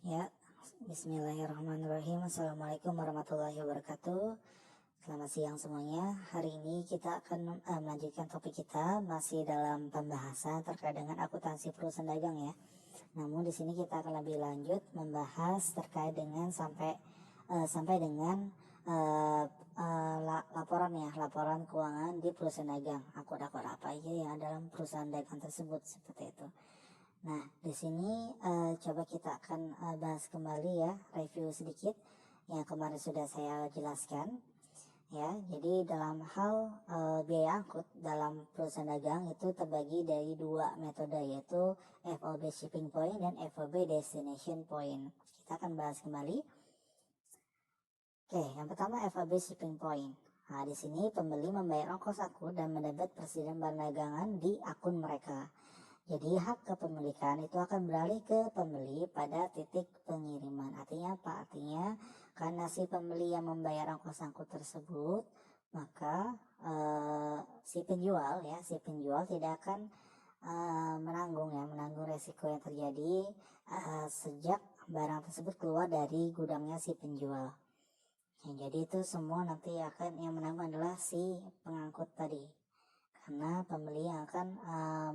Ya, bismillahirrahmanirrahim. Assalamualaikum warahmatullahi wabarakatuh. Selamat siang semuanya. Hari ini kita akan melanjutkan topik kita masih dalam pembahasan terkait dengan akuntansi perusahaan dagang ya. Namun di sini kita akan lebih lanjut membahas terkait dengan sampai dengan laporan ya, laporan keuangan di perusahaan dagang. Akun-akun apa aja yang dalam perusahaan dagang tersebut seperti itu. Nah, di sini coba kita akan bahas kembali ya, review sedikit yang kemarin sudah saya jelaskan ya. Jadi dalam hal biaya angkut dalam perusahaan dagang itu terbagi dari dua metode, yaitu FOB shipping point dan FOB destination point. Kita akan bahas kembali. Oke, yang pertama FOB shipping point. Nah, di sini pembeli membayar ongkos angkut dan mendapat persediaan barang dagangan di akun mereka. Jadi hak kepemilikan itu akan beralih ke pembeli pada titik pengiriman. Artinya apa? Artinya karena si pembeli yang membayar ongkos angkut tersebut, maka si penjual tidak akan menanggung resiko yang terjadi sejak barang tersebut keluar dari gudangnya si penjual. Ya, jadi itu semua nanti akan yang menanggung adalah si pengangkut tadi, karena pembeli yang akan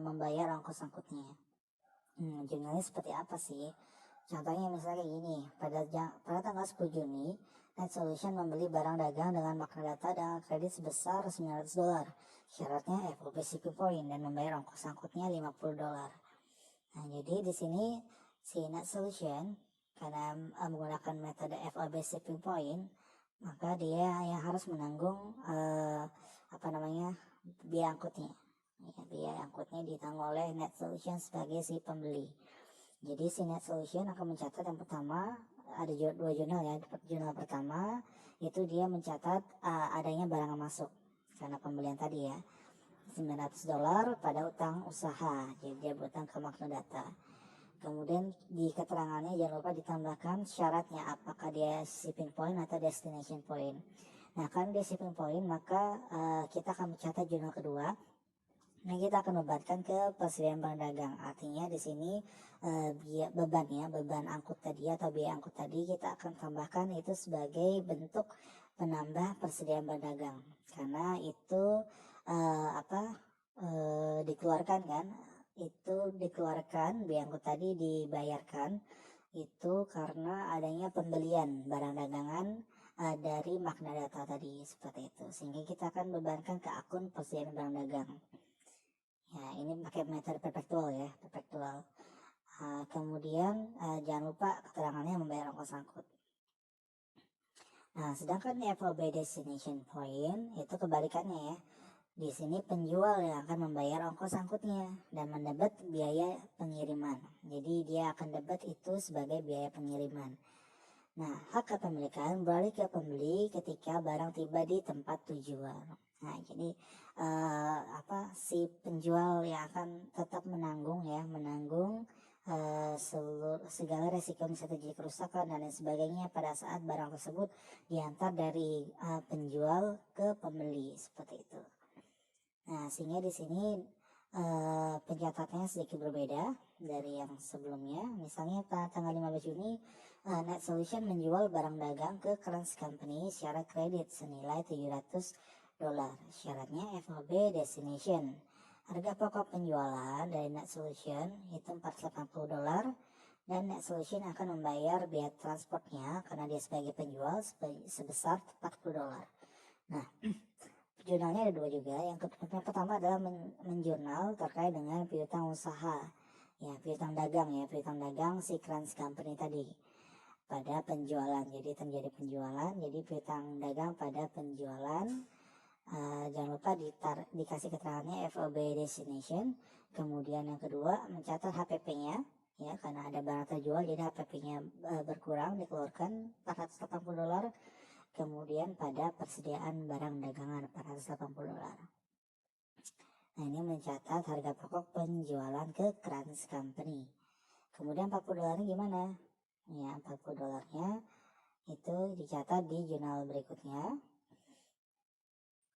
membayar ongkos angkutnya. Jumlahnya seperti apa sih? Contohnya misalnya kayak gini, pada tanggal 10 Juni, Net Solution membeli barang dagang dengan makna data dengan kredit sebesar $900. Syaratnya FOB shipping point dan membayar ongkos angkutnya $50. Nah, jadi di sini si Net Solution karena menggunakan metode FOB shipping point, maka dia yang harus menanggung biaya angkutnya. Ya, biaya angkutnya ditanggung oleh Net Solution sebagai si pembeli. Jadi si Net Solution akan mencatat yang pertama, ada dua jurnal ya. Jurnal pertama itu dia mencatat adanya barang masuk karena pembelian tadi ya, $900 pada utang usaha. Jadi dia berutang ke makna data. Kemudian di keterangannya jangan lupa ditambahkan syaratnya, apakah dia shipping point atau destination point. Nah, kan dia shipping point, maka kita akan mencatat jurnal kedua. Nah, kita akan bebankan ke persediaan barang dagang. Artinya di sini beban angkut tadi atau biaya angkut tadi kita akan tambahkan itu sebagai bentuk penambah persediaan barang dagang. Karena itu dikeluarkan kan, biaya angkut tadi dibayarkan itu karena adanya pembelian barang dagangan dari makna data tadi, seperti itu. Sehingga kita akan bebankan ke akun persediaan barang dagang. Ya, ini pakai metode perpetual ya, perpetual. Kemudian jangan lupa keterangannya membayar ongkos angkut. Nah, sedangkan FOB destination point itu kebalikannya ya. Di sini penjual yang akan membayar ongkos angkutnya dan mendapat biaya pengiriman. Jadi dia akan dapat itu sebagai biaya pengiriman. Nah, hak kepemilikan beralih ke pembeli ketika barang tiba di tempat tujuan. Nah, jadi si penjual yang akan tetap menanggung segala resiko bisa terjadi kerusakan dan lain sebagainya pada saat barang tersebut diantar dari penjual ke pembeli, seperti itu. Nah, sehingga di sini pencatatannya sedikit berbeda dari yang sebelumnya. Misalnya pada tanggal 15 Juni Net Solution menjual barang dagang ke Crans Company secara kredit senilai $700. Syaratnya FOB destination. Harga pokok penjualan dari Net Solution itu $480 dan Net Solution akan membayar biaya transportnya karena dia sebagai penjual sebesar $40. Nah, jurnalnya ada dua juga. Yang pertama adalah menjurnal terkait dengan piutang usaha ya, piutang dagang si Crans Company tadi pada penjualan. Jadi terjadi penjualan, jadi piutang dagang pada penjualan. Jangan lupa dikasih keterangannya FOB destination. Kemudian yang kedua mencatat HPP-nya ya, karena ada barang terjual jadi HPP-nya berkurang, dikeluarkan $480. Kemudian pada persediaan barang dagangan $480. Nah, ini mencatat harga pokok penjualan ke Crans Company. Kemudian $40 gimana? Ya, $40-nya itu dicatat di jurnal berikutnya.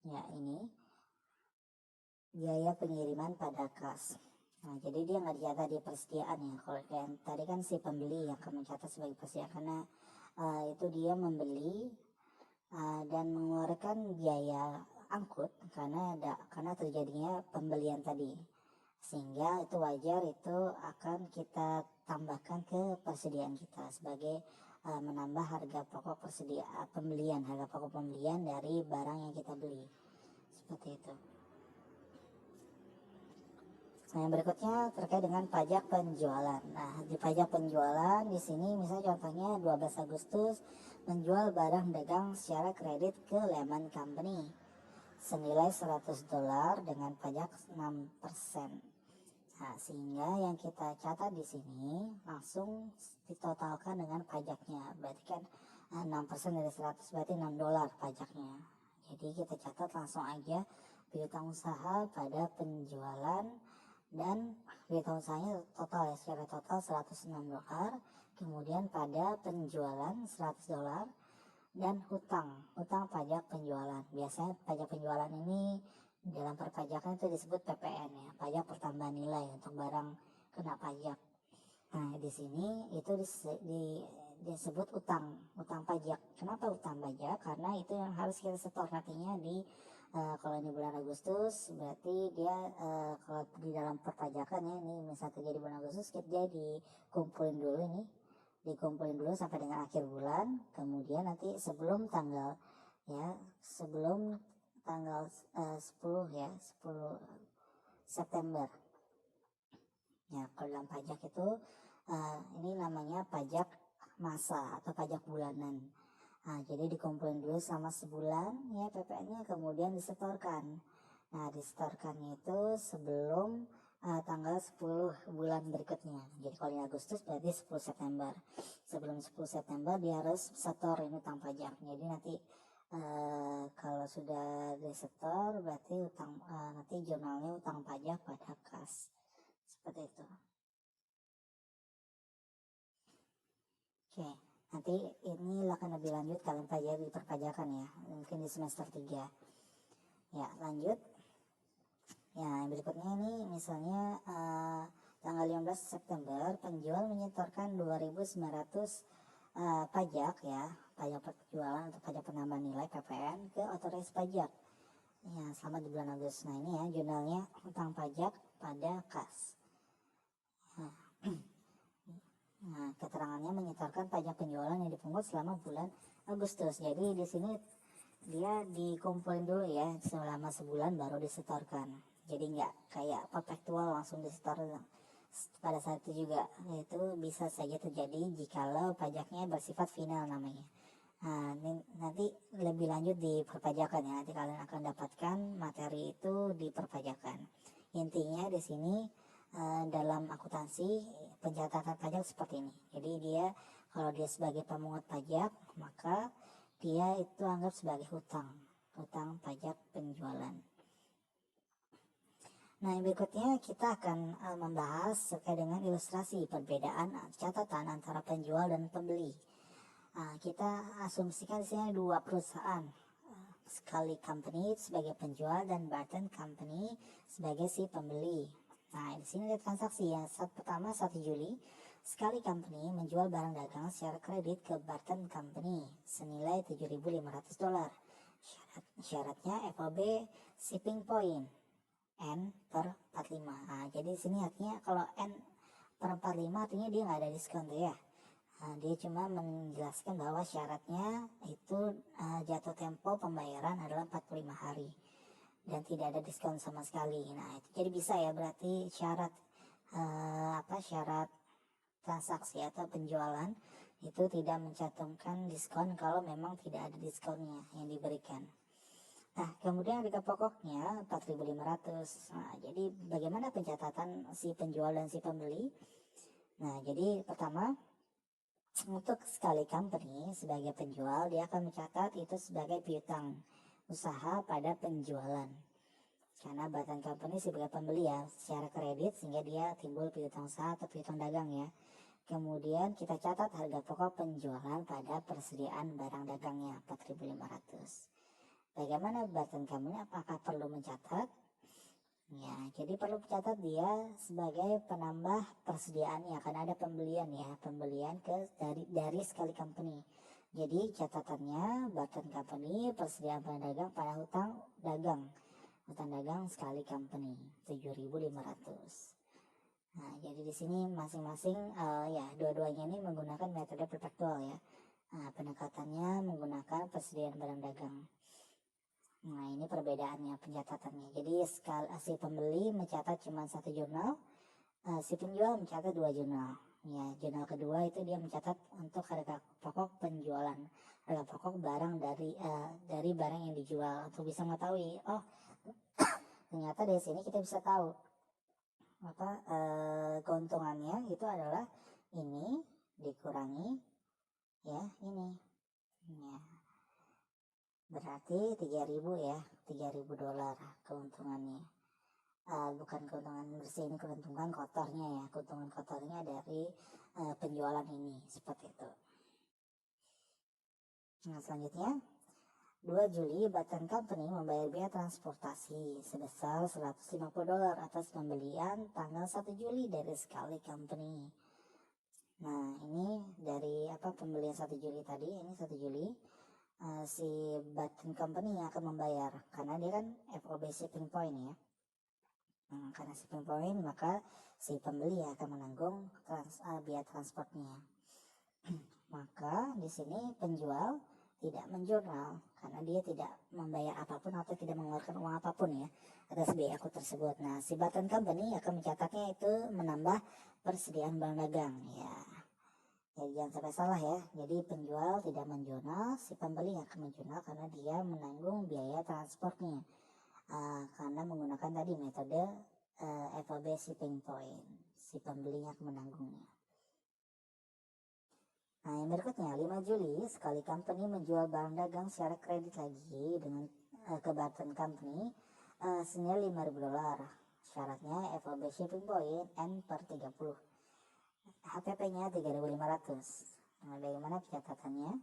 Ya, ini biaya pengiriman pada kas. Nah, jadi dia nggak dicatat di persediaan ya. Kalau yang tadi kan si pembeli yang akan mencatat sebagai persediaan, karena itu dia membeli dan mengeluarkan biaya angkut karena terjadinya pembelian tadi, sehingga itu wajar, itu akan kita tambahkan ke persediaan kita sebagai menambah harga pokok harga pokok pembelian dari barang yang kita beli, seperti itu. Nah, yang berikutnya terkait dengan pajak penjualan. Nah, di pajak penjualan di sini misalnya contohnya 12 Agustus menjual barang dagang secara kredit ke Lehman Company senilai $100 dengan pajak 6%. Nah, sehingga yang kita catat di sini langsung ditotalkan dengan pajaknya. Berarti kan 6% dari 100 berarti $6 pajaknya. Jadi kita catat langsung aja piutang usaha pada penjualan, dan piutang usahanya total ya, secara total $106, kemudian pada penjualan $100, dan hutang pajak penjualan. Biasanya pajak penjualan ini dalam perpajakan itu disebut PPN ya, pajak pertambahan nilai untuk barang kena pajak. Nah, di sini itu disebut utang pajak. Kenapa utang pajak? Karena itu yang harus kita setor nantinya di kalau ini bulan Agustus, berarti dia kalau di dalam perpajakan ya, ini misalnya terjadi bulan Agustus, dia dikumpulin dulu sampai dengan akhir bulan, kemudian nanti sebelum tanggal 10 September ya, kalau dalam pajak itu ini namanya pajak masa atau pajak bulanan. Nah, jadi dikumpulin dulu sama sebulan ya PPN-nya, kemudian disetorkan. Nah, disetorkannya itu sebelum tanggal 10 bulan berikutnya. Jadi kalau di Agustus berarti 10 September. Sebelum 10 September dia harus setor ini utang pajak. Jadi nanti kalau sudah disetor berarti nanti jurnalnya utang pajak pada kas. Seperti itu. Oke. Nanti ini akan lebih lanjut kalian pelajari di perpajakan ya, mungkin di semester 3. Ya, lanjut. Ya, yang berikutnya ini misalnya tanggal 15 September penjual menyetorkan 2.900 pajak ya, pajak penjualan atau pajak penambahan nilai PPN ke otoritas pajak. Ya, selama di bulan Agustus. Nah, ini ya jurnalnya utang pajak pada kas. Nah, keterangannya menyetorkan pajak penjualan yang dipungut selama bulan Agustus. Jadi di sini dia dikumpulin dulu ya selama sebulan baru disetorkan. Jadi nggak kayak perpetual langsung disetor pada saat itu juga. Itu bisa saja terjadi jikalau pajaknya bersifat final namanya. Nah, nanti lebih lanjut di perpajakan ya. Nanti kalian akan dapatkan materi itu di perpajakan. Intinya di sini dalam akuntansi pencatatan pajak seperti ini. Jadi kalau dia sebagai pemungut pajak, maka dia itu anggap sebagai hutang pajak penjualan. Nah, yang berikutnya kita akan membahas terkait dengan ilustrasi perbedaan catatan antara penjual dan pembeli. Kita asumsikan di sini 2 perusahaan, Scully Company sebagai penjual dan Barton Company sebagai si pembeli. Nah, di sini ada transaksi yang pertama 1 Juli, Scully Company menjual barang dagang secara kredit ke Barton Company senilai $7.500. Syaratnya FOB shipping point N per 45. Nah, jadi di sini artinya kalau N per 45 artinya dia nggak ada diskon tuh ya. Nah, dia cuma menjelaskan bahwa syaratnya itu jatuh tempo pembayaran adalah 45 hari dan tidak ada diskon sama sekali. Nah, itu jadi bisa ya, berarti syarat syarat transaksi atau penjualan itu tidak mencantumkan diskon kalau memang tidak ada diskonnya yang diberikan. Nah, kemudian harga pokoknya 4.500. Nah, jadi bagaimana pencatatan si penjual dan si pembeli? Nah, jadi pertama untuk Scully Company sebagai penjual, dia akan mencatat itu sebagai piutang usaha pada penjualan. Karena Barton Company sebagai pembeli ya secara kredit, sehingga dia timbul piutang usaha atau piutang dagang ya. Kemudian kita catat harga pokok penjualan pada persediaan barang dagangnya 4.500. Bagaimana Barton Company, apakah perlu mencatat? Ya, jadi perlu catat dia sebagai penambah persediaannya karena ada pembelian ya, pembelian dari sekali company. Jadi catatannya Barton Company persediaan pedagang pada hutang dagang sekali company 7.500. Nah, jadi di sini masing-masing ya dua-duanya ini menggunakan metode perpektual ya. Nah, pendekatannya menggunakan persediaan barang dagang. Nah, ini perbedaannya pencatatannya. Jadi si pembeli mencatat cuma satu jurnal, si penjual mencatat dua jurnal. Ya, jurnal kedua itu dia mencatat untuk harga pokok penjualan, harga pokok barang dari barang yang dijual untuk bisa mengetahui. Oh, ternyata dari sini kita bisa tahu keuntungannya itu adalah ini dikurangi ya ini. Ya. Berarti 3.000 ya, 3.000 dolar keuntungannya. Bukan keuntungan bersih, ini keuntungan kotornya ya, keuntungan kotornya dari penjualan ini, seperti itu. Nah, selanjutnya 2 Juli Barton Company membayar biaya transportasi sebesar 150 dolar atas pembelian tanggal 1 Juli dari sekali company. Nah, ini dari pembelian 1 Juli tadi, ini 1 Juli si Barton Company yang akan membayar karena dia kan FOB shipping point ya. Karena shipping point maka si pembeli akan menanggung biaya transportnya. Maka di sini penjual tidak menjurnal karena dia tidak membayar apapun atau tidak mengeluarkan uang apapun ya atas biaya akut tersebut. Nah, si Barton Company akan mencatatnya itu menambah persediaan barang dagang ya. Jadi jangan sampai salah ya. Jadi penjual tidak menjurnal, si pembeli akan menjurnal karena dia menanggung biaya transportnya. Karena menggunakan tadi metode FOB shipping point, si pembeli akan menanggungnya. Nah, yang berikutnya 5 Juli sekali company menjual barang dagang secara kredit lagi dengan ke Barton Company senilai 5.000 dolar. Syaratnya FOB shipping point N per 30. HPP-nya 3.500. Nah, bagaimana pencatatannya?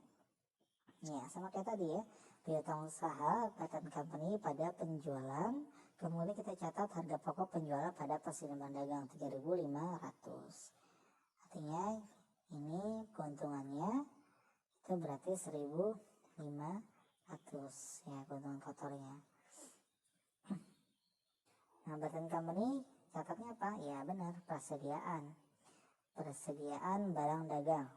Ya, sama kayak tadi ya. Piutang usaha Barton Company pada penjualan, kemudian kita catat harga pokok penjualan pada persediaan dagang 3.500. Artinya ini keuntungannya itu berarti 1.500 ya, keuntungan kotornya. Nah, Barton Company catatnya apa? Ya benar, persediaan barang dagang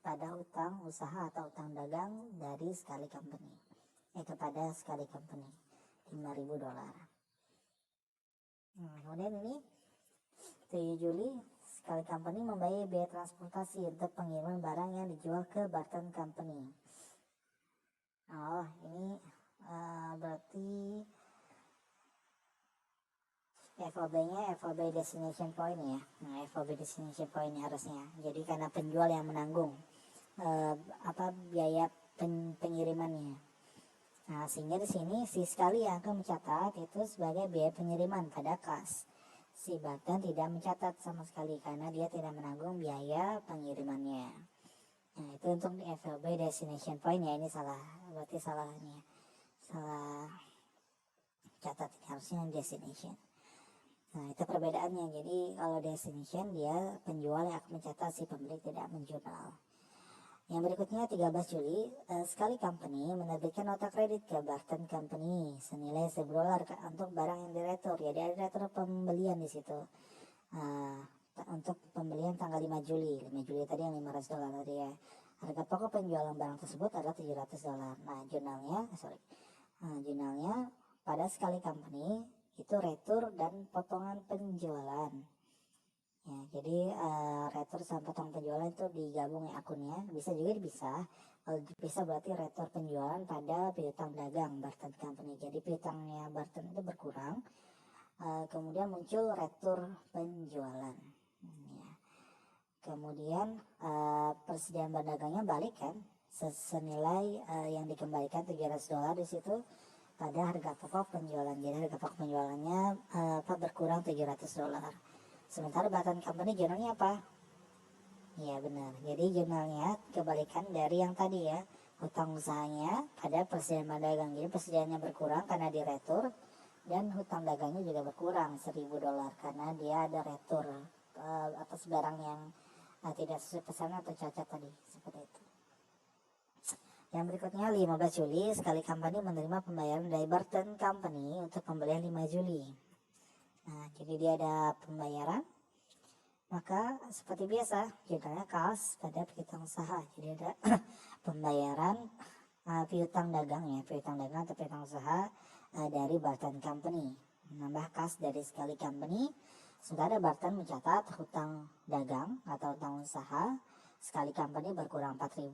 pada hutang usaha atau hutang dagang dari sekali company kepada sekali company 5.000 dolar. Kemudian ini 7 Juli sekali company membayar biaya transportasi untuk pengiriman barang yang dijual ke Barton Company. Oh, ini berarti FOB-nya FOB destination point ya. Nah, FOB destination point harusnya. Jadi karena penjual yang menanggung biaya pengirimannya. Nah, sehingga di sini si sekali yang akan mencatat itu sebagai biaya pengiriman pada kas. Si Barton tidak mencatat sama sekali karena dia tidak menanggung biaya pengirimannya. Nah, itu untuk FOB destination point ya, ini salah. Berarti salahnya. Salah catat, harusnya destination. Nah, itu perbedaannya. Jadi kalau destination dia penjual yang akan mencatat, si pembeli tidak menjurnal. Yang berikutnya 13 Juli sekali company menerbitkan nota kredit ke Barton Company senilai 1.000 dolar untuk barang yang diretur. Jadi ada retur pembelian di situ. Untuk pembelian tanggal 5 Juli. 5 Juli tadi yang 500 dolar tadi ya. Harga pokok penjualan barang tersebut adalah 700 dolar. Nah, jurnalnya pada sekali company itu retur dan potongan penjualan ya. Jadi retur sama potongan penjualan itu digabung ya akunnya, bisa kalau bisa berarti retur penjualan pada piutang dagang Barton Company. Jadi piutangnya Barton itu berkurang, kemudian muncul retur penjualan ya. Kemudian persediaan barang dagangnya balik kan, senilai yang dikembalikan 300 dolar di situ pada harga pokok penjualan. Jadi harga pokok penjualannya berkurang 700 dolar. Sementara Barton Company jurnalnya apa? Ya benar. Jadi jurnalnya kebalikan dari yang tadi ya. Hutang usahanya pada persediaan dagang. Jadi persediaannya berkurang karena diretur. Dan hutang dagangnya juga berkurang $1.000 karena dia ada retur atas barang yang tidak sesuai pesanan atau cacat tadi, seperti itu. Yang berikutnya 15 Juli, sekali company menerima pembayaran dari Barton Company untuk pembelian 5 Juli. Nah, jadi dia ada pembayaran, maka seperti biasa jurnalnya kas pada piutang usaha. Jadi ada pembayaran piutang dagang ya, piutang dagang atau piutang usaha dari Barton Company, menambah kas dari sekali company. Sementara Barton mencatat hutang dagang atau hutang usaha sekali company berkurang 4.000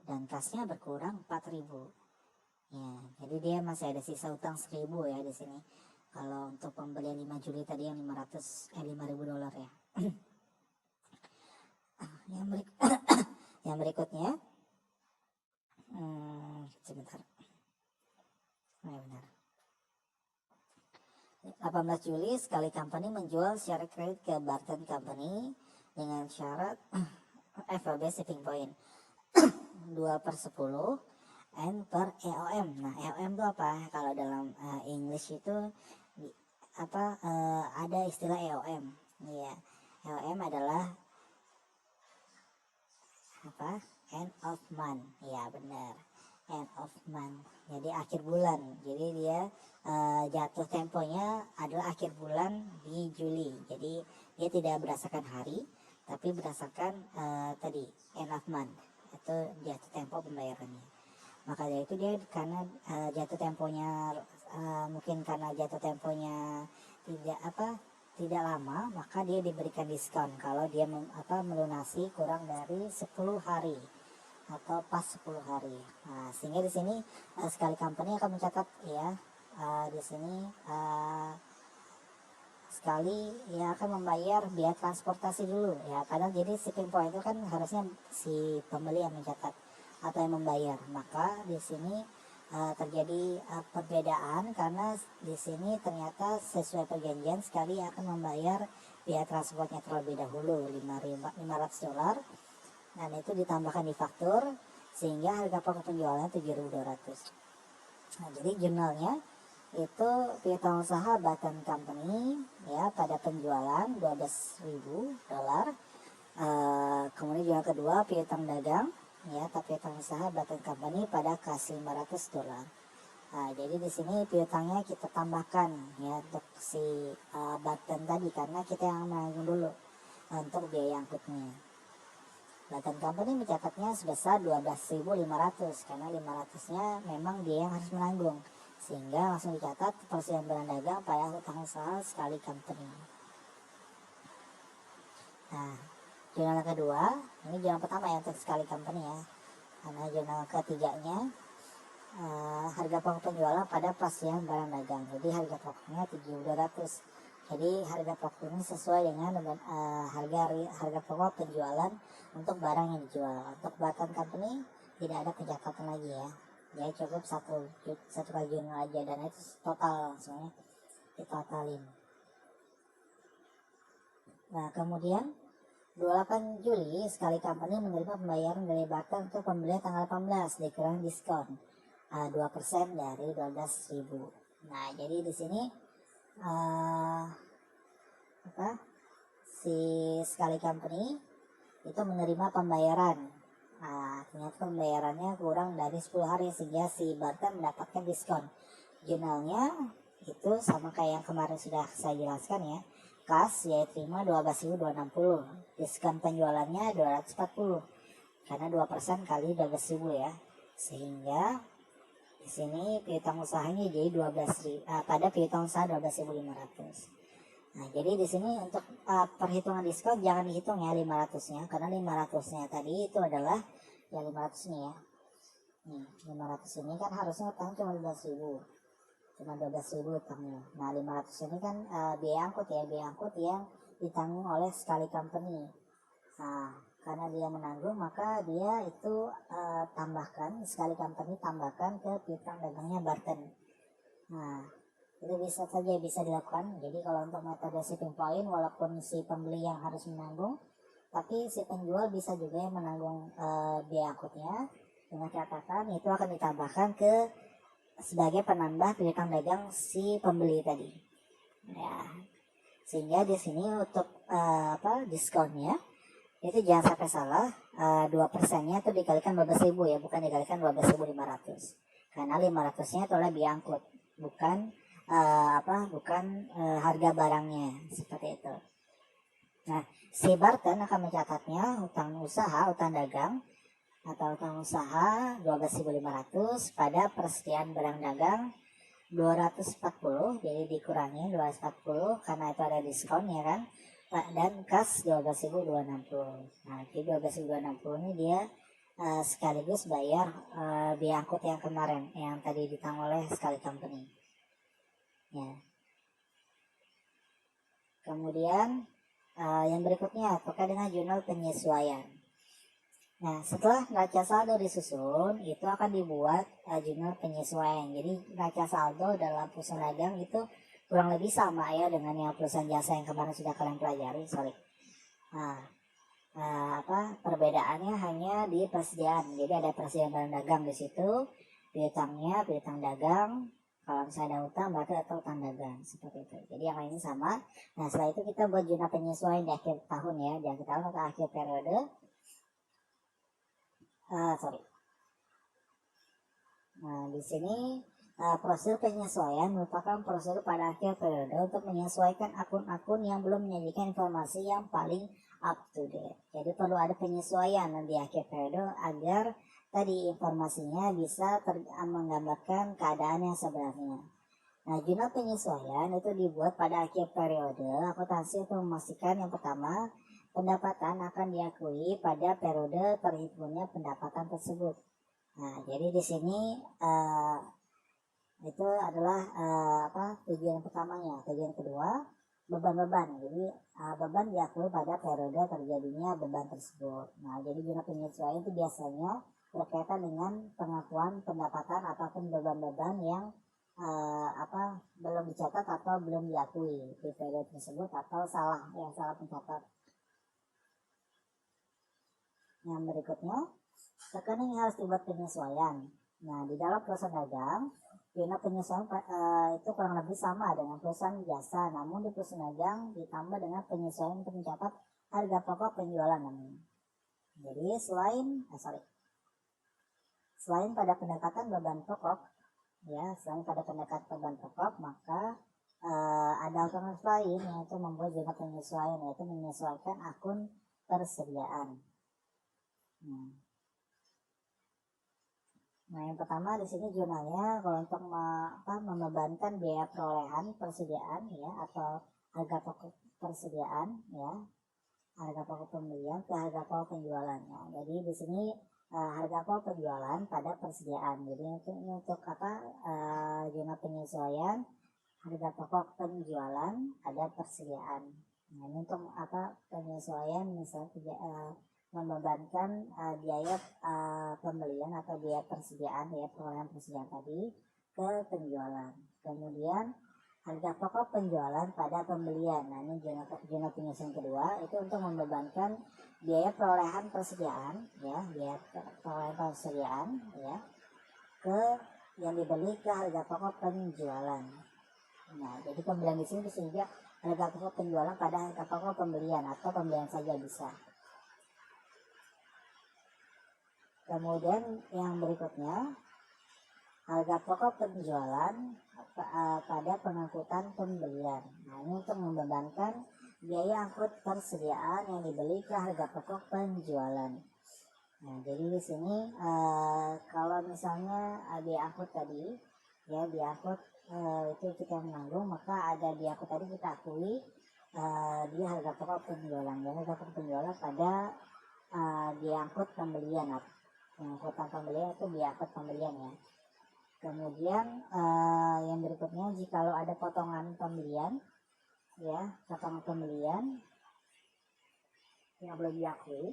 dan kasnya berkurang 4.000. Ya, jadi dia masih ada sisa hutang 1.000 ya di sini. Kalau untuk pembelian 5 Juli tadi yang $5.000 ya. Yang berikutnya sebentar. Benar. 18 Juli, sekali company menjual share kredit ke Barton Company dengan syarat FOB shipping point 2/10 N per EOM. Nah, EOM itu apa? Kalau dalam English itu ada istilah EOM. Ya, EOM adalah end of month. Ya, benar. End of month. Jadi akhir bulan. Jadi dia jatuh temponya adalah akhir bulan di Juli. Jadi dia tidak berdasarkan hari, tapi berdasarkan tadi end of month. Itu jatuh tempo pembayarannya. Maka dari itu dia karena jatuh temponya mungkin karena jatuh temponya tidak lama, maka dia diberikan diskon kalau dia melunasi kurang dari 10 hari atau pas 10 hari. Nah, sehingga di sini sekali company akan mencatat ya di sini sekali ya akan membayar biaya transportasi dulu ya, kadang jadi shipping point itu kan harusnya si pembeli yang mencatat atau yang membayar. Maka di sini terjadi perbedaan karena di sini ternyata sesuai perjanjian sekali akan membayar biaya transportnya terlebih dahulu $500 dan itu ditambahkan di faktur sehingga harga pokok penjualan $7.200. Nah, jadi jurnalnya itu piutang usaha Barton Company ya pada penjualan $12.000. Kemudian yang kedua piutang dagang ya, tapi piutang usaha Barton Company pada kas $500. Nah, jadi di sini piutangnya kita tambahkan ya untuk si Barton tadi karena kita yang menanggung dulu untuk biaya angkutnya. Barton Company mencatatnya sebesar $12.500 karena 500-nya memang dia yang harus menanggung, sehingga langsung dicatat perselisihan barang dagang pada hutang usaha sekali company. Nah, jurnal kedua, ini jurnal pertama ya untuk sekali company ya. Karena jurnal ketiganya harga pokok penjualan pada perselisihan barang dagang. Jadi harga pokoknya $7.200. Jadi harga pokok ini sesuai dengan harga pokok penjualan untuk barang yang dijual. Untuk Barton Company tidak ada pencatatan lagi ya. Jadi cukup satu kali jurnal aja dan itu total langsungnya ditotalin. Nah, kemudian 28 Juli sekali company menerima pembayaran dari Barton untuk pembelian tanggal 18 dikurangi diskon 2% dari 12.000. Nah, jadi di sini si sekali company itu menerima pembayaran. Nah, ternyata pembayarannya kurang dari 10 hari sehingga si Barton mendapatkan diskon. Jurnalnya itu sama kayak yang kemarin sudah saya jelaskan ya. Kas ya terima 12.260, diskon penjualannya 240 karena 2% kali 12.000 ya, sehingga di sini piutang usahanya jadi pada piutang usaha 12.500. Nah, jadi di sini untuk perhitungan diskon jangan dihitung ya 500-nya karena 500-nya tadi itu adalah ya 500 nih ya. Nih, 500 ini kan harusnya utang cuma 12.000. Cuma 12.000 utangnya. Nah, 500 ini kan biaya angkut yang ditanggung oleh sekali company. Nah, karena dia menanggung maka dia itu tambahkan, sekali company tambahkan ke piutang dagangnya Barton. Nah, itu bisa dilakukan. Jadi kalau untuk metode shipping point walaupun si pembeli yang harus menanggung, tapi si penjual bisa juga yang menanggung biaya angkutnya dengan catatan itu akan ditambahkan ke sebagai penambah piutang dagang si pembeli tadi. Ya, sehingga di sini untuk diskonnya itu jangan sampai salah, 2%-nya itu dikalikan 12.000 ya, bukan dikalikan 12.500, karena 500-nya itu adalah biaya angkut, bukan harga barangnya, seperti itu. Nah, si Barton akan mencatatnya utang usaha, utang dagang atau utang usaha 12.500 pada persediaan barang dagang 240, jadi dikurangi 240 karena itu ada diskon ya kan, dan kas 12.260. Nah, di 12.260 ini dia sekaligus bayar biaya angkut yang kemarin yang tadi ditanggung oleh sekali company ya. Kemudian yang berikutnya terkait dengan jurnal penyesuaian. Nah, setelah neraca saldo disusun, itu akan dibuat jurnal penyesuaian. Jadi neraca saldo dalam perusahaan dagang itu kurang lebih sama ya dengan yang perusahaan jasa yang kemarin sudah kalian pelajari. Perbedaannya hanya di persediaan. Jadi ada persediaan barang dagang di situ, piutangnya, piutang dagang. Kalau misalnya ada utang, berarti ada utang dagang, seperti itu. Jadi yang lainnya sama. Nah, setelah itu kita buat jurnal penyesuaian di akhir tahun ya, di akhir tahun atau akhir periode. Nah, di sini prosedur penyesuaian merupakan prosedur pada akhir periode untuk menyesuaikan akun-akun yang belum menyajikan informasi yang paling up to date. Jadi perlu ada penyesuaian di akhir periode agar tadi informasinya bisa menggambarkan keadaan yang sebenarnya. Nah, jurnal penyesuaian itu dibuat pada akhir periode akuntansi untuk memastikan yang pertama, pendapatan akan diakui pada periode terhitungnya pendapatan tersebut. Nah, jadi di sini itu adalah tujuan pertamanya. Tujuan kedua, beban-beban. Jadi beban diakui pada periode terjadinya beban tersebut. Nah, jadi jurnal penyesuaian itu biasanya berkaitan dengan pengakuan pendapatan ataupun beban-beban yang belum dicatat atau belum diakui di periode tersebut atau salah mencatat. Yang berikutnya, rekening harus dibuat penyesuaian. Nah, di dalam perusahaan dagang, jurnal penyesuaian itu kurang lebih sama dengan perusahaan jasa, namun di perusahaan dagang ditambah dengan penyesuaian untuk mencatat harga pokok penjualan namanya. Jadi selain pada pendekatan beban pokok, ya, selain pada pendekatan beban pokok, maka ada alternatif lain yaitu membuat jurnal penyesuaian, yaitu menyesuaikan akun persediaan. Nah, yang pertama di sini jurnalnya kalau untuk membebankan biaya perolehan persediaan ya atau harga pokok persediaan ya, harga pokok pembelian ke harga pokok penjualan. Ya. Jadi di sini harga pokok penjualan pada persediaan. Jadi ini untuk jurnal penyesuaian harga pokok penjualan pada persediaan. Nah, ini untuk penyesuaian misalnya membebankan biaya pembelian atau biaya persediaan ya, perolehan persediaan tadi ke penjualan. Kemudian harga pokok penjualan pada pembelian. Nah, ini jurnal penyesuaian kedua itu untuk membebankan biaya perolehan persediaan ya, biaya perolehan persediaan ya ke yang dibeli ke harga pokok penjualan. Nah, jadi pembelian di sini bisa juga harga pokok penjualan pada harga pokok pembelian atau pembelian saja bisa. Kemudian yang berikutnya, harga pokok penjualan pada pengangkutan pembelian. Nah, ini untuk membebankan biaya angkut persediaan yang dibeli ke harga pokok penjualan. Nah, jadi di sini kalau misalnya biaya angkut tadi, ya biaya angkut itu kita menanggung, maka ada biaya angkut tadi kita akui di harga pokok penjualan. Dan harga pokok penjualan pada biaya angkut pembelian. Pengangkutan pembelian itu biaya angkut pembelian ya. Kemudian yang berikutnya, jikalau ada potongan pembelian ya, potongan pembelian yang belum diakui,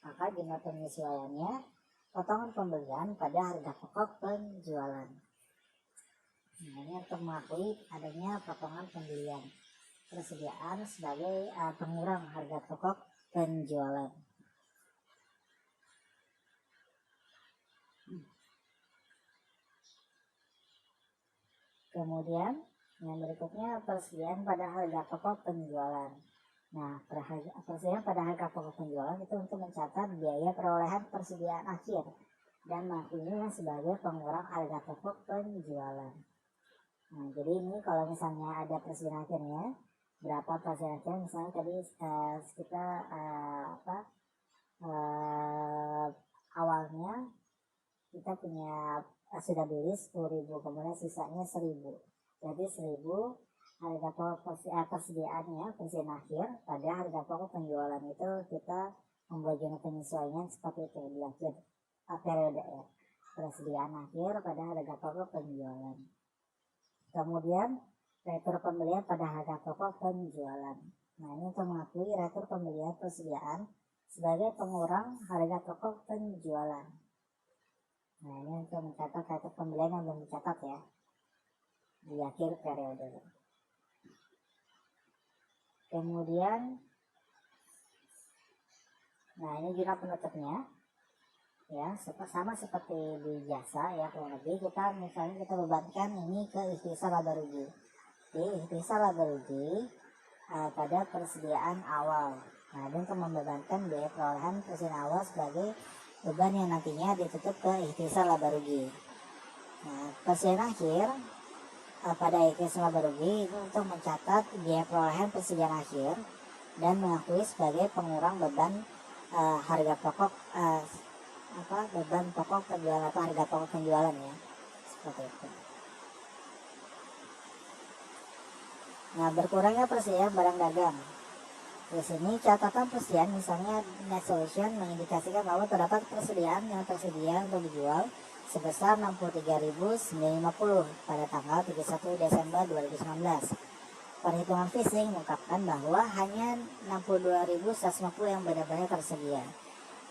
maka jurnal penyesuaiannya potongan pembelian pada harga pokok penjualan. Nah, ini untuk mengakui adanya potongan pembelian persediaan sebagai pengurang harga pokok penjualan. Kemudian yang berikutnya persediaan pada harga pokok penjualan. Nah, persediaan pada harga pokok penjualan itu untuk mencatat biaya perolehan persediaan akhir dan mengakuinya sebagai pengurang harga pokok penjualan. Nah, jadi ini kalau misalnya ada persediaan akhirnya, berapa persediaan akhir, misalnya tadi kita awalnya kita punya sudah beli 10.000, kemudian sisanya 1.000, jadi 1.000 harga pokok persediaannya, persediaan akhir pada harga pokok penjualan itu kita membuat jumlah penyesuaian seperti itu di akhir periode ya, persediaan akhir pada harga pokok penjualan. Kemudian retur pembelian pada harga pokok penjualan. Nah, ini untuk mengakui retur pembelian persediaan sebagai pengurang harga pokok penjualan. Nah, ini untuk mencatat retur pembelian yang belum dicatat ya di akhir periode. Kemudian, nah ini jurnal penutupnya ya, sama seperti di jasa ya, kurang lebih kita misalnya kita bebankan ini ke ikhtisar laba rugi. Di ikhtisar laba rugi pada persediaan awal. Nah, dan untuk membebankan biaya perolehan persediaan awal sebagai beban yang nantinya ditutup ke ikhtisar laba rugi. Nah, persediaan akhir pada ikhtisar laba rugi itu untuk mencatat biaya perolehan persediaan akhir dan mengakui sebagai pengurang beban harga pokok beban pokok penjualan atau harga pokok penjualan ya, seperti itu. Nah, berkurangnya persediaan barang dagang. Di sini catatan persediaan misalnya net solution mengindikasikan bahwa terdapat persediaan yang tersedia untuk dijual sebesar 63.950 pada tanggal 31 Desember 2019. Perhitungan phishing mengungkapkan bahwa hanya 62.150 yang benar-benar tersedia.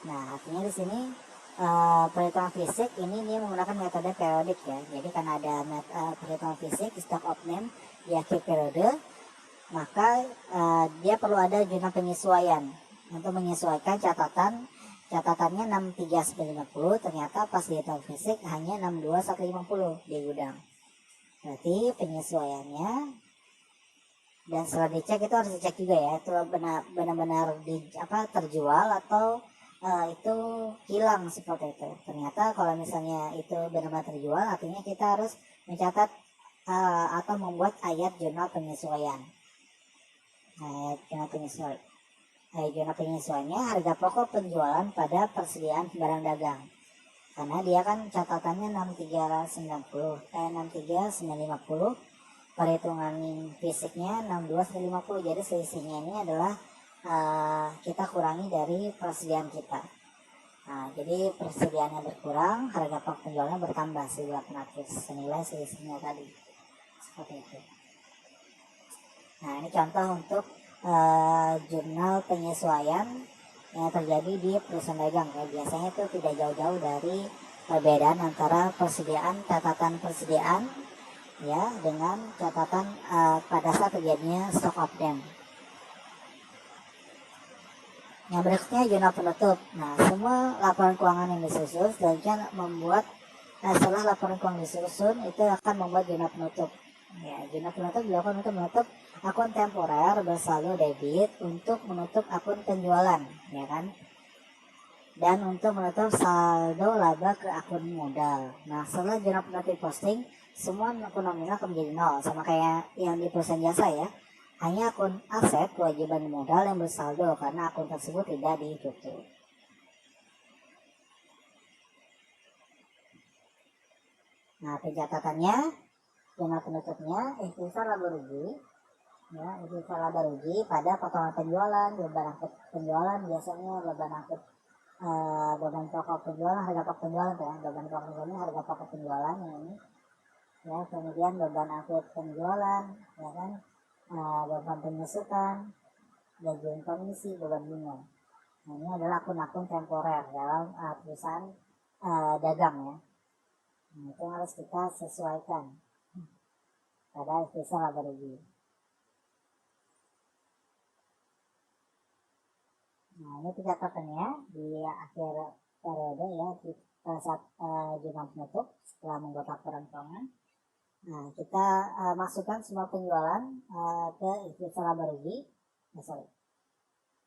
Nah, artinya di sini perhitungan fisik ini dia menggunakan metode periodik ya. Jadi karena ada perhitungan fisik stock of name di akhir periode, maka dia perlu ada jurnal penyesuaian untuk menyesuaikan catatannya 63.950, ternyata pas dihitung fisik hanya 62.150 di gudang. Berarti penyesuaiannya, dan setelah dicek itu harus dicek juga ya, itu benar-benar terjual atau itu hilang seperti itu. Ternyata kalau misalnya itu benar-benar terjual, artinya kita harus mencatat atau membuat ayat jurnal penyesuaian. Jurnal penyesuaiannya harga pokok penjualan pada persediaan barang dagang. Karena dia kan catatannya 63.950, perhitungan fisiknya 62.150, jadi selisihnya ini adalah kita kurangi dari persediaan kita. Nah, jadi persediaannya berkurang, harga pokok penjualannya bertambah sehingga senilai selisihnya tadi, seperti itu. Nah, ini contoh untuk jurnal penyesuaian yang terjadi di perusahaan dagang ya. Biasanya itu tidak jauh-jauh dari perbedaan antara catatan persediaan ya dengan catatan pada saat terjadinya stock of them. Yang berikutnya jurnal penutup. Nah, semua laporan keuangan yang disusun selanjutnya membuat setelah laporan keuangan disusun itu akan membuat jurnal penutup. Ya, jurnal penutup dilakukan untuk menutup akun temporer bersaldo debit untuk menutup akun penjualan, ya kan? Dan untuk menutup saldo laba ke akun modal. Nah, setelah jurnal penutup posting, semua akun nominal akan menjadi nol, sama kayak yang di perusahaan jasa ya. Hanya akun aset kewajiban modal yang bersaldo karena akun tersebut tidak ditutup. Nah, pencatatannya, jurnal penutupnya ikhtisar laba rugi. Ya, ikhtisar laba rugi pada potongan penjualan, beban angkut penjualan biasanya beban pokok penjualan, harga pokok penjualan ya, beban pokok penjualan harga pokok penjualan ini. Ya, kemudian beban angkut penjualan, ya kan, beban penyusutan, gajian komisi, beban bunga. Nah, ini adalah akun-akun temporer dalam perusahaan dagang ya. Nah, itu harus kita sesuaikan pada ikhtisar laba rugi. Nah, ini catatannya di akhir periode ya, di saat jurnal penutup setelah membuat laporan keuangan. Nah, kita masukkan semua penjualan ke ikhtisar laba rugi.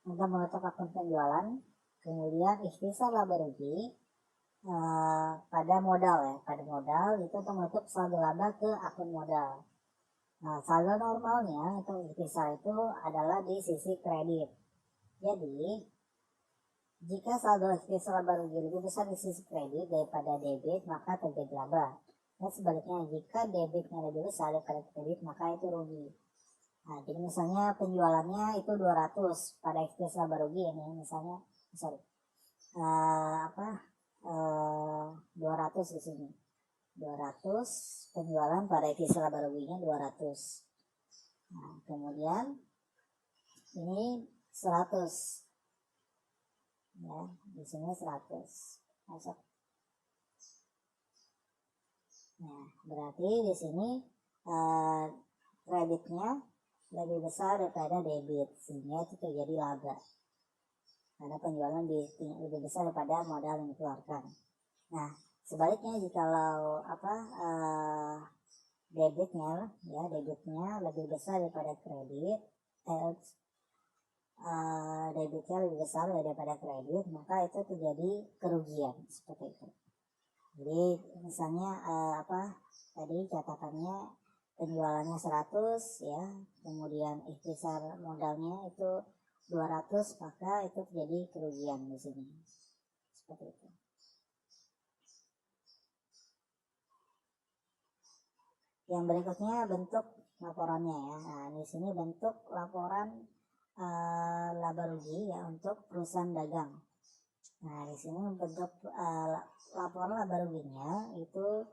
Untuk menutup akun penjualan, kemudian ikhtisar laba rugi pada modal ya, pada modal itu untuk menutup saldo laba ke akun modal. Nah, saldo normalnya itu ikhtisar itu adalah di sisi kredit. Jadi, jika saldo ikhtisar laba rugi lebih besar di sisi kredit daripada debit, maka terjadi laba. Dan sebaliknya, jika debitnya lebih besar daripada kredit, maka itu rugi. Nah, jadi misalnya penjualannya itu 200 pada ikhtisar laba rugi ini, misalnya, 200 di sini. 200 penjualan pada ikhtisar laba ruginya 200. Nah, kemudian ini 100. Ya, di sini 100. Masuk. Nah, berarti di sini kreditnya lebih besar daripada debit, sehingga itu terjadi laba. Karena penjualan lebih besar daripada modal yang dikeluarkan. Nah, sebaliknya jikalau debitnya lebih besar daripada kredit, debitnya lebih besar daripada kredit, maka itu terjadi kerugian seperti itu. Jadi misalnya tadi catatannya penjualannya 100 ya, kemudian ikhtisar modalnya itu 200, maka itu terjadi kerugian di sini. Seperti itu. Yang berikutnya bentuk laporannya ya. Nah, di sini bentuk laporan laba rugi ya untuk perusahaan dagang. Nah, di sini bentuk laporan laba ruginya itu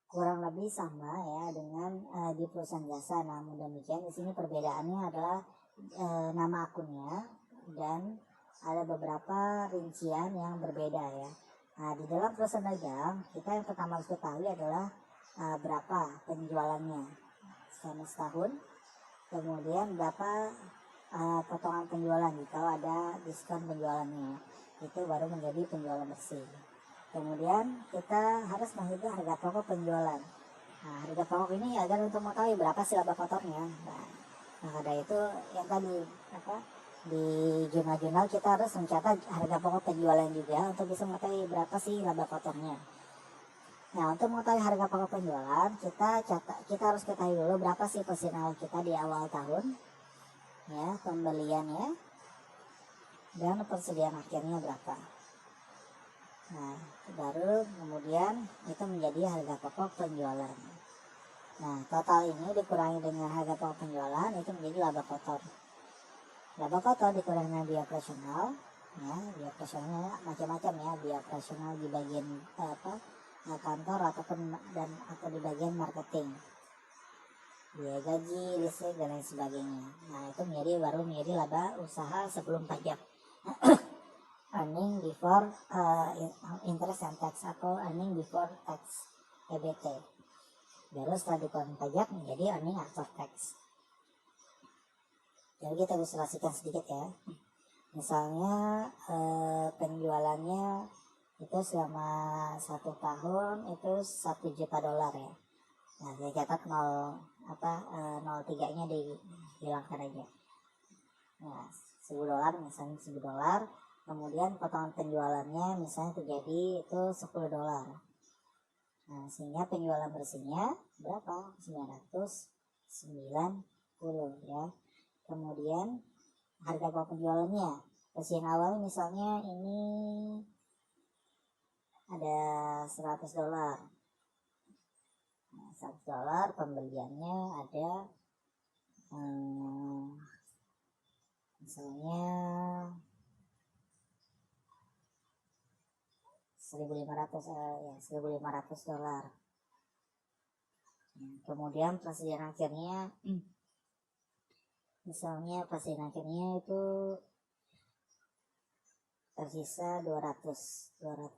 kurang lebih sama ya dengan di perusahaan jasa. Namun demikian di sini perbedaannya adalah nama akunnya dan ada beberapa rincian yang berbeda ya. Nah, di dalam perusahaan dagang kita yang pertama harus ketahui adalah berapa penjualannya selama setahun, kemudian berapa potongan penjualan jika ada diskon penjualannya, itu baru menjadi penjualan bersih. Kemudian kita harus menghitung harga pokok penjualan. Nah, harga pokok ini agar untuk mengetahui berapa sih laba kotornya. Nah, maka itu yang tadi di jurnal-jurnal kita harus mencatat harga pokok penjualan juga untuk bisa mengetahui berapa sih laba kotornya. Nah, untuk mengetahui harga pokok penjualan, kita harus ketahui dulu berapa sih position awal kita di awal tahun, ya, pembeliannya, dan persediaan akhirnya berapa. Nah, baru kemudian itu menjadi harga pokok penjualan. Nah, total ini dikurangi dengan harga pokok penjualan, itu menjadi laba kotor. Laba kotor dikurangi dengan biaya operasional, ya, biaya operasionalnya macam-macam ya, biaya operasional di bagian kantor ataupun atau di bagian marketing, biaya gaji, listrik dan lain sebagainya. Nah, itu baru menjadi laba usaha sebelum pajak. Earning before interest and tax atau earning before tax, EBT. Baru setelah dikeluarkan pajak menjadi earning after tax. Jadi kita ilustrasikan sedikit ya. Misalnya penjualannya itu selama 1 tahun itu $1 juta ya. Nah, saya catat 03 nya dihilangkan aja. Nah, $10 misalnya $10, kemudian potongan penjualannya misalnya terjadi itu $10. Nah, sehingga penjualan bersihnya berapa? 990 ya. Kemudian harga pokok penjualannya position awal misalnya ini ada $100. Nah, $100 pembeliannya ada misalnya 1.500 dolar. Kemudian persediaan akhirnya misalnya persediaan akhirnya itu tersisa $200. Nah,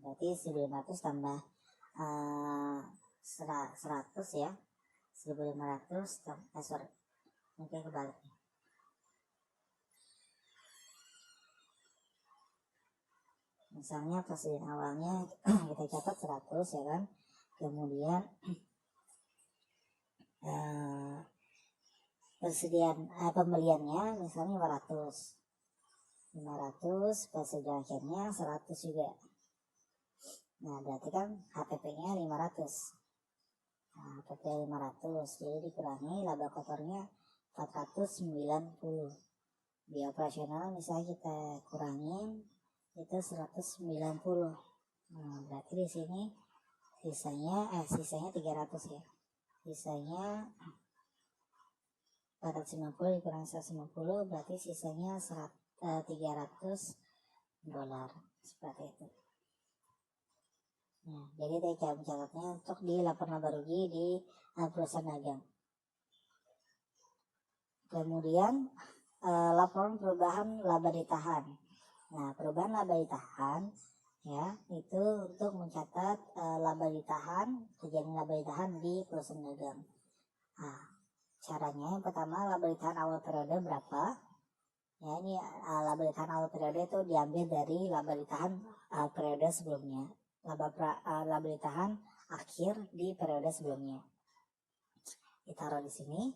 berarti 1.500 tambah 100 ya, 1.500 mungkin kebalik. Misalnya persediaan awalnya kita catat 100 ya kan, kemudian pembeliannya misalnya 500 persediaan akhirnya 100 juga. Nah berarti kan HPP-nya 500. Nah, HPP 500 jadi dikurangi laba kotornya 490. Biaya operasional misalnya kita kurangin itu 190. Nah berarti di sini sisanya 300 ya. Sisanya 490 dikurangi 190 berarti sisanya $300 seperti itu. Nah, jadi dari cara mencatatnya untuk di laporan laba rugi di perusahaan dagang. Kemudian laporan perubahan laba ditahan. Nah, perubahan laba ditahan ya itu untuk mencatat laba ditahan, kejadian laba ditahan di perusahaan dagang. Nah, caranya yang pertama laba ditahan awal periode berapa? Ya ini laba ditahan awal periode itu diambil dari laba ditahan periode sebelumnya. Laba ditahan akhir di periode sebelumnya. Ditaruh di sini.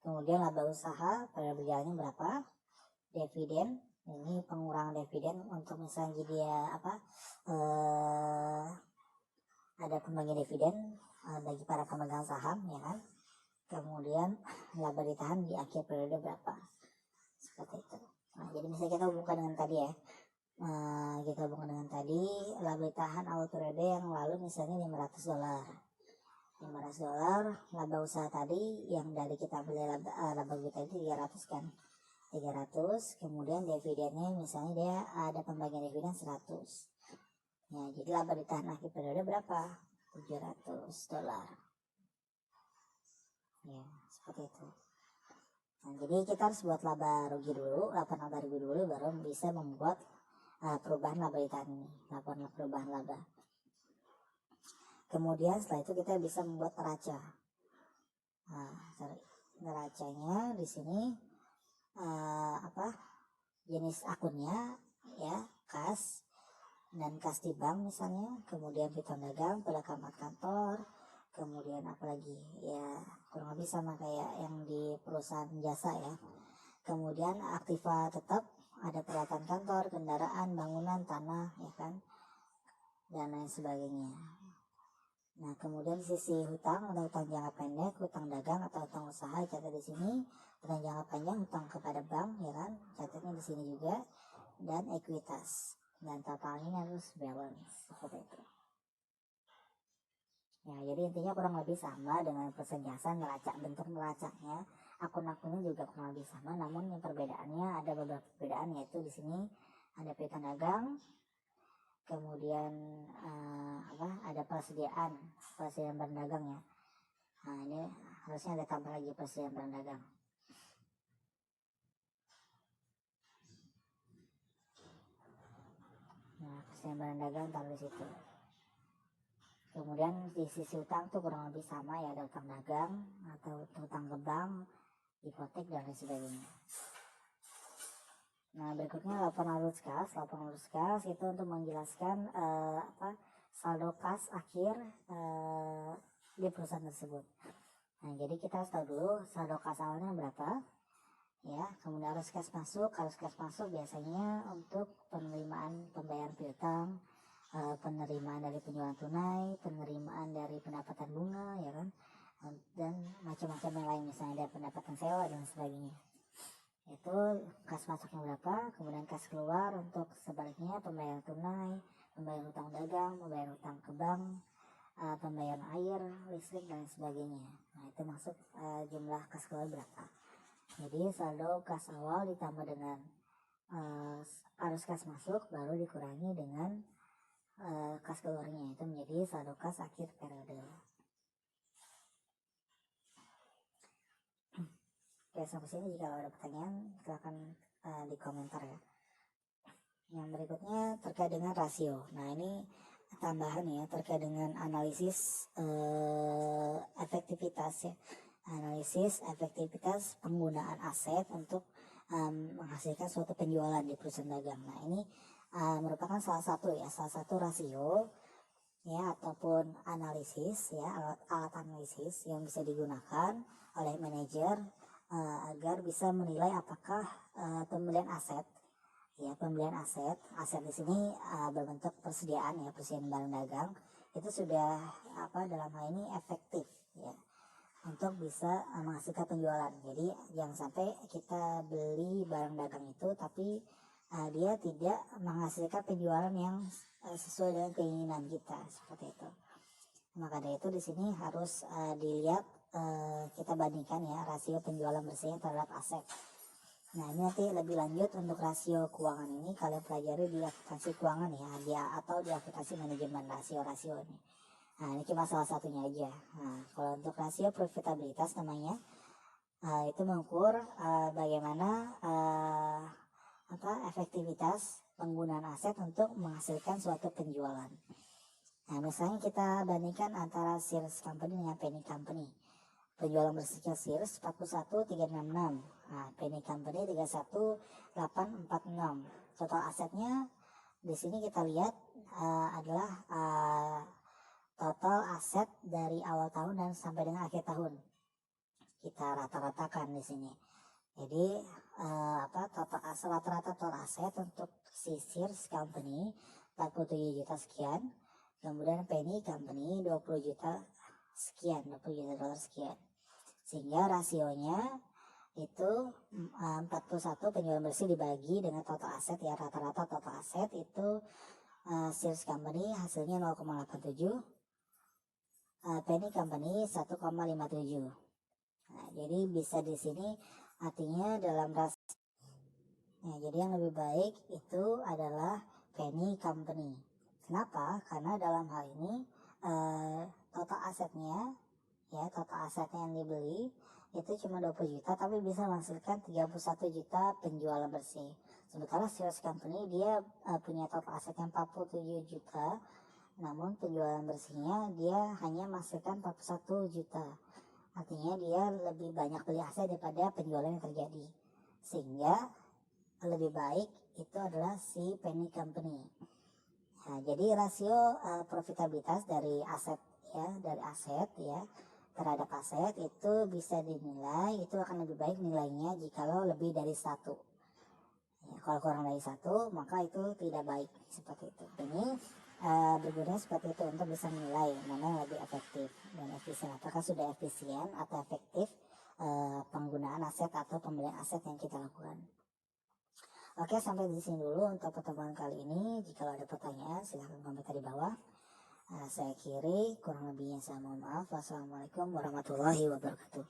Kemudian laba usaha periode berjalannya berapa? Dividen. Ini pengurangan dividen untuk misalnya dia ada pembagian dividen bagi para pemegang saham ya kan. Kemudian laba ditahan di akhir periode berapa? Seperti itu. Nah, jadi misalnya kita hubungkan dengan tadi ya. Laba ditahan awal periode yang lalu misalnya $500. $500 laba usaha tadi yang dari kita beli laba kita itu 300 kan. 300, kemudian dividennya misalnya dia ada pembagian dividen 100. Ya, jadi laba ditahan akhir periode berapa? $700. Ya, seperti itu. Nah, jadi kita harus buat laba rugi dulu, laporan laba rugi dulu baru bisa membuat perubahan laba ditahan ini, laporan perubahan laba. Kemudian setelah itu kita bisa membuat neraca. Neracanya di sini jenis akunnya ya, kas dan kas di bank misalnya, kemudian piutang dagang, pedakamat kantor, kemudian apalagi ya kurang lebih sama kayak yang di perusahaan jasa ya. Kemudian aktiva tetap ada peralatan kantor, kendaraan, bangunan, tanah ya kan, dan lain sebagainya. Nah kemudian sisi hutang, ada hutang jangka pendek, hutang dagang atau hutang usaha catat di sini. Hutang jangka panjang, hutang kepada bank ya kan, catatnya di sini juga. Dan ekuitas, dan totalnya harus balance seperti itu. Ya jadi intinya kurang lebih sama dengan perusahaan jasa. Neraca, bentuk neracanya, akun-akunnya juga kurang lebih sama, namun yang perbedaannya ada beberapa perbedaan, yaitu di sini ada piutang dagang, kemudian ada persediaan barang dagang ya. Nah ini harusnya ada tambah lagi persediaan barang dagang. Nah persediaan barang dagang taruh di situ. Kemudian di sisi utang tuh kurang lebih sama ya, ada utang dagang atau utang ke bank, hipotek dan lain sebagainya. Nah berikutnya laporan arus kas. Laporan arus kas itu untuk menjelaskan saldo kas akhir di perusahaan tersebut. Nah jadi kita harus tahu dulu saldo kas awalnya berapa ya. Kemudian arus kas masuk biasanya untuk penerimaan pembayaran piutang, penerimaan dari penjualan tunai, penerimaan dari pendapatan bunga ya kan, dan macam-macam yang lain, misalnya ada pendapatan sewa dan sebagainya. Itu kas masuknya berapa, kemudian kas keluar untuk sebaliknya pembayaran tunai, pembayaran hutang dagang, pembayaran hutang ke bank, pembayaran air, listrik dan sebagainya. Nah itu masuk jumlah kas keluar berapa. Jadi saldo kas awal ditambah dengan arus kas masuk baru dikurangi dengan kas keluarnya, itu menjadi saldo kas akhir periode. Oke, sampai sini jika ada pertanyaan silakan di komentar ya. Yang berikutnya terkait dengan rasio. Nah ini tambahan ya, terkait dengan analisis efektivitas ya. Analisis efektivitas penggunaan aset untuk menghasilkan suatu penjualan di perusahaan dagang. Nah ini merupakan salah satu rasio ya, ataupun analisis ya, alat analisis yang bisa digunakan oleh manajer agar bisa menilai apakah pembelian aset aset di sini berbentuk persediaan ya, persediaan barang dagang itu sudah dalam hal ini efektif ya untuk bisa menghasilkan penjualan. Jadi jangan sampai kita beli barang dagang itu tapi dia tidak menghasilkan penjualan yang sesuai dengan keinginan kita, seperti itu. Maka dari itu di sini harus dilihat, kita bandingkan ya rasio penjualan bersihnya terhadap aset. Nah, ini nanti lebih lanjut untuk rasio keuangan ini kalian pelajari di akuntansi keuangan ya, atau di akuntansi manajemen rasio-rasio ini. Nah, ini cuma salah satunya aja. Nah, kalau untuk rasio profitabilitas namanya, itu mengukur bagaimana efektivitas penggunaan aset untuk menghasilkan suatu penjualan. Nah, misalnya kita bandingkan antara Sears Company dengan Penny Company. Penjualan bersihnya Sears 41.366, nah Penny Company 31.846. Total asetnya di sini kita lihat adalah total aset dari awal tahun dan sampai dengan akhir tahun. Kita rata-ratakan di sini. Jadi rata-rata total aset untuk si Sears Company 47 juta sekian, kemudian Penny Company 20 juta sekian, 20 juta dolar sekian. Sehingga rasionya itu 41 penjualan bersih dibagi dengan total aset ya, rata-rata total aset itu Sears Company hasilnya 0,87, Penny Company 1,57. Nah, jadi bisa di sini artinya dalam jadi yang lebih baik itu adalah Penny Company. Kenapa? Karena dalam hal ini total asetnya yang dibeli itu cuma 20 juta tapi bisa menghasilkan 31 juta penjualan bersih. Sementara Sears Company dia punya total asetnya 47 juta, namun penjualan bersihnya dia hanya menghasilkan 41 juta. Artinya dia lebih banyak beli aset daripada penjualan yang terjadi. Sehingga lebih baik itu adalah si Penny Company. Nah, jadi rasio profitabilitas dari aset terhadap aset itu bisa dinilai, itu akan lebih baik nilainya jikalau lebih dari 1. Ya, kalau kurang dari 1 maka itu tidak baik, seperti itu. Ini berguna seperti itu untuk bisa menilai mana yang lebih efektif dan efisien, apakah sudah efisien atau efektif penggunaan aset atau pembelian aset yang kita lakukan. Oke, sampai di sini dulu untuk pertemuan kali ini. Jika ada pertanyaan silahkan komentar di bawah. Saya akhiri, kurang lebihnya saya mohon maaf. Wassalamualaikum warahmatullahi wabarakatuh.